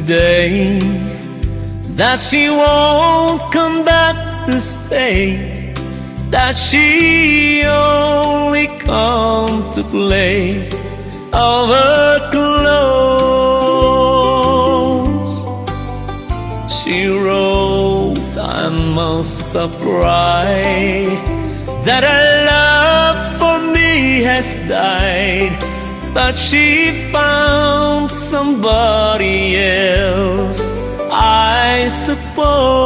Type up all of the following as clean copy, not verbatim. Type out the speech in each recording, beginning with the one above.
today that she won't come back to stay, that she only come to play of her clothes. She wrote, I must have cried, that her love for me has died, but she found somebody else, I suppose.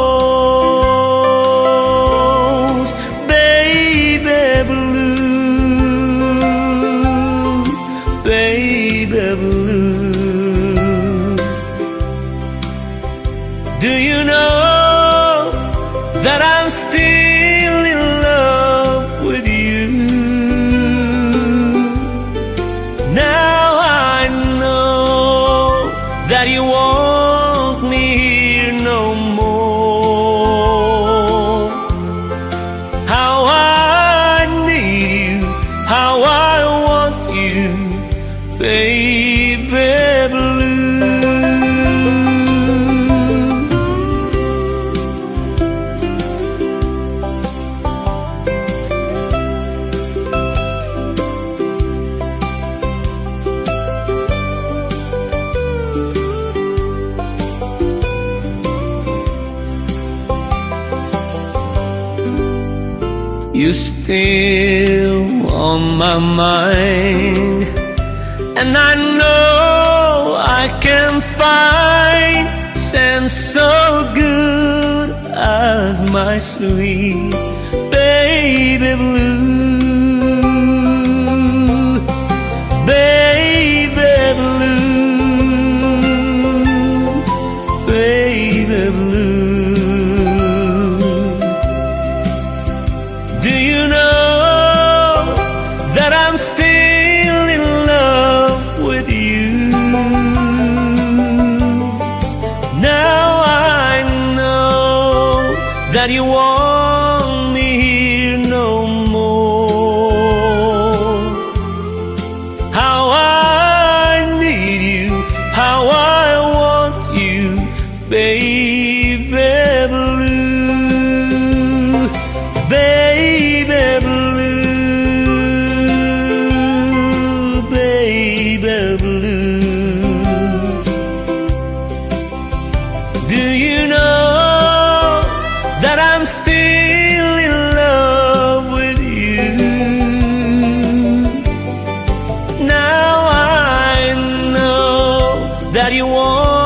Baby blue, baby blue, do you know that I'm still in love with you? Now I know that you want me here no more. How I need you, how I want you, baby blue. You're still on my mind, and I know I can find sense so good as my sweet baby blue, baby blue, baby blue. Do you know that I'm still in love with you? Now I know that you want me here no more. How I need you, how I want you, baby blue, baby blue, baby blue. Do you know that I'm still in love with you? Now I know that you want